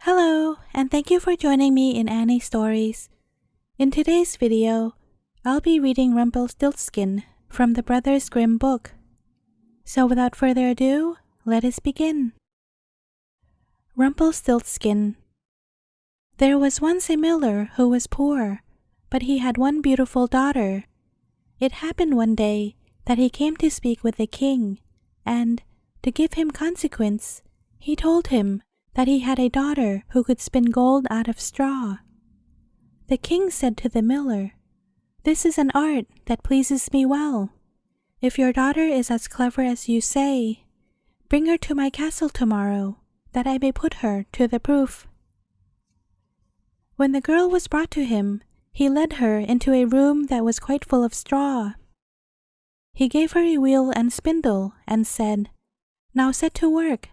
Hello, and thank you for joining me in Annie Stories. In today's video, I'll be reading Rumpelstiltskin from the Brothers Grimm book. So without further ado, let us begin. Rumpelstiltskin. There was once a miller who was poor, but he had one beautiful daughter. It happened one day that he came to speak with the king, and, to give him consequence, he told him that he had a daughter who could spin gold out of straw. The king said to the miller, "This is an art that pleases me well. If your daughter is as clever as you say, bring her to my castle tomorrow, that I may put her to the proof." When the girl was brought to him, he led her into a room that was quite full of straw. He gave her a wheel and spindle and said, "Now set to work,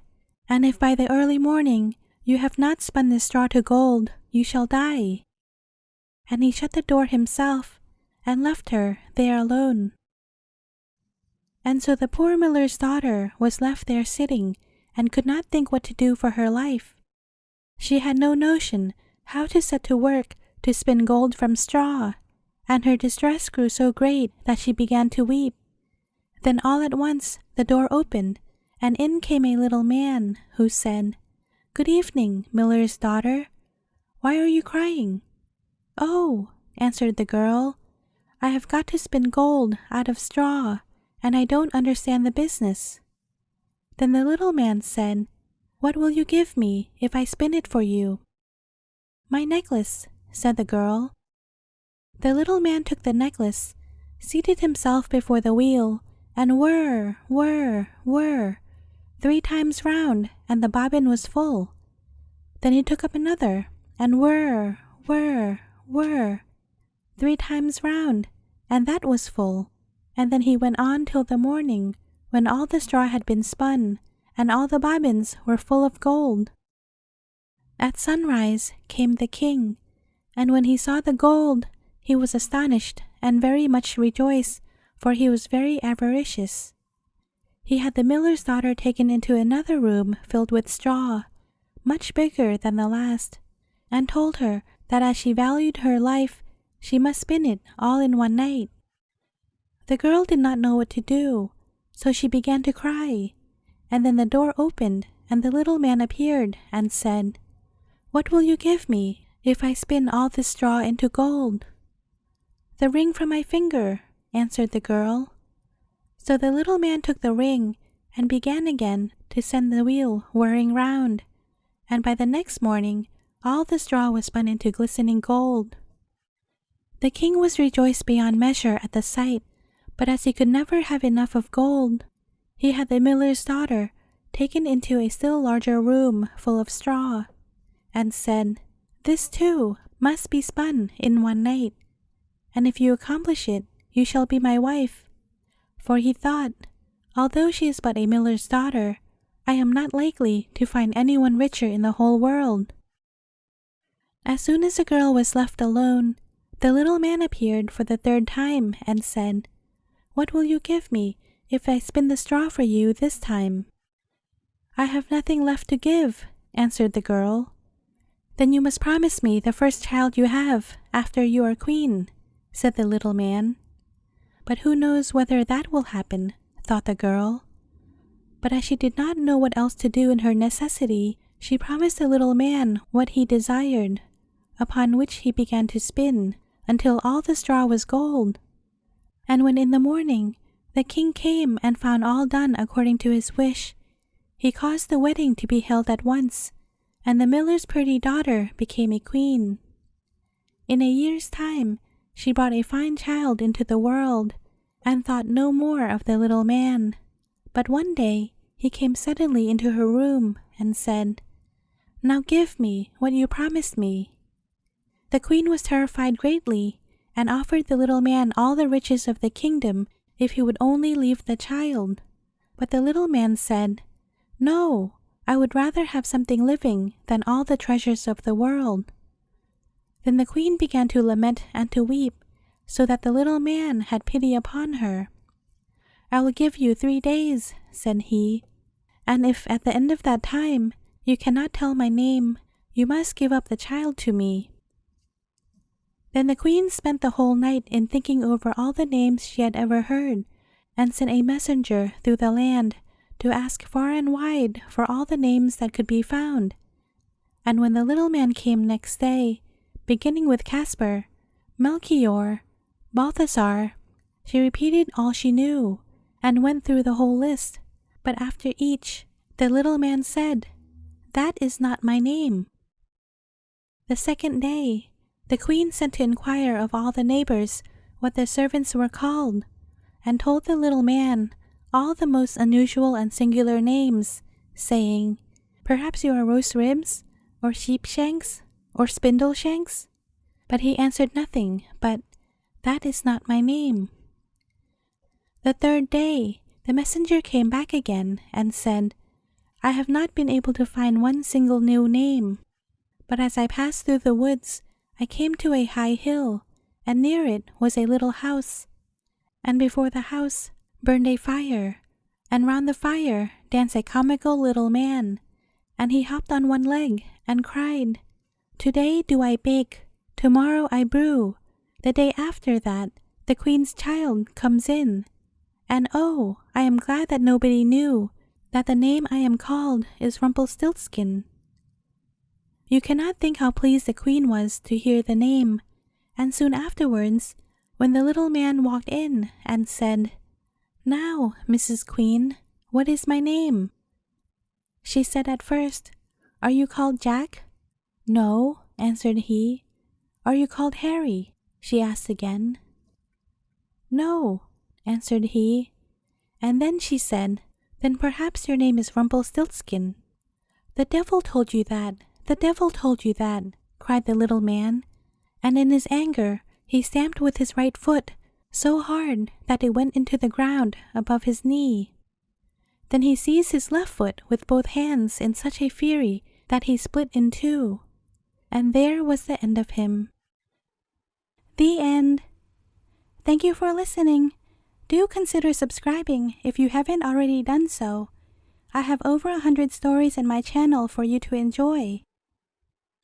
and if by the early morning you have not spun this straw to gold, you shall die." And he shut the door himself and left her there alone. And so the poor miller's daughter was left there sitting and could not think what to do for her life. She had no notion how to set to work to spin gold from straw, and her distress grew so great that she began to weep. Then all at once the door opened, and in came a little man, who said, "Good evening, miller's daughter. Why are you crying?" "Oh," answered the girl, "I have got to spin gold out of straw, and I don't understand the business." Then the little man said, "What will you give me if I spin it for you?" "My necklace," said the girl. The little man took the necklace, seated himself before the wheel, and whir, whir, whir, 3 times round, and the bobbin was full. Then he took up another, and whir, whir, whir, 3 times round, and that was full. And then he went on till the morning, when all the straw had been spun, and all the bobbins were full of gold. At sunrise came the king, and when he saw the gold, he was astonished and very much rejoiced, for he was very avaricious. He had the miller's daughter taken into another room filled with straw, much bigger than the last, and told her that as she valued her life, she must spin it all in one night. The girl did not know what to do, so she began to cry, and then the door opened, and the little man appeared and said, "What will you give me if I spin all this straw into gold?" "The ring from my finger," answered the girl. So the little man took the ring and began again to send the wheel whirring round, and by the next morning all the straw was spun into glistening gold. The king was rejoiced beyond measure at the sight, but as he could never have enough of gold, he had the miller's daughter taken into a still larger room full of straw, and said, "This too must be spun in one night, and if you accomplish it, you shall be my wife." For he thought, although she is but a miller's daughter, I am not likely to find anyone richer in the whole world. As soon as the girl was left alone, the little man appeared for the 3rd time and said, "What will you give me if I spin the straw for you this time?" "I have nothing left to give," answered the girl. "Then you must promise me the first child you have after you are queen," said the little man. "But who knows whether that will happen?" thought the girl. But as she did not know what else to do in her necessity, she promised the little man what he desired, upon which he began to spin until all the straw was gold. And when in the morning the king came and found all done according to his wish, he caused the wedding to be held at once, and the miller's pretty daughter became a queen. In a year's time, she brought a fine child into the world, and thought no more of the little man. But one day he came suddenly into her room and said, "Now give me what you promised me." The queen was terrified greatly, and offered the little man all the riches of the kingdom if he would only leave the child. But the little man said, "No, I would rather have something living than all the treasures of the world." Then the queen began to lament and to weep, so that the little man had pity upon her. "I will give you 3 days," said he, "and if at the end of that time you cannot tell my name, You must give up the child to me." Then the queen spent the whole night in thinking over all the names she had ever heard, and sent a messenger through the land to ask far and wide for all the names that could be found. And when the little man came next day, beginning with Casper, Melchior, Balthasar, she repeated all she knew, and went through the whole list. But after each, the little man said, "That is not my name." The second day, the queen sent to inquire of all the neighbors what their servants were called, and told the little man all the most unusual and singular names, saying, "Perhaps you are roast ribs, or sheepshanks, or spindleshanks?" But he answered nothing but, "That is not my name." The third day, the messenger came back again and said, "I have not been able to find one single new name. But as I passed through the woods, I came to a high hill, and near it was a little house. And before the house burned a fire, and round the fire danced a comical little man, and he hopped on one leg and cried, 'Today do I bake, tomorrow I brew, the day after that the queen's child comes in. And oh, I am glad that nobody knew that the name I am called is Rumpelstiltskin.'" You cannot think how pleased the queen was to hear the name, and soon afterwards, when the little man walked in and said, "Now, Mrs. Queen, what is my name?" She said at first, "Are you called Jack?" "No," answered he. "Are you called Harry?" she asked again. "No," answered he. And then she said, "Then perhaps your name is Rumpelstiltskin." "The devil told you that! The devil told you that!" cried the little man, and in his anger he stamped with his right foot so hard that it went into the ground above his knee. Then he seized his left foot with both hands in such a fury that he split in two, and there was the end of him. The end. Thank you for listening. Do consider subscribing if you haven't already done so. I have over 100 stories in my channel for you to enjoy.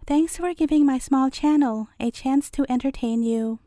Thanks for giving my small channel a chance to entertain you.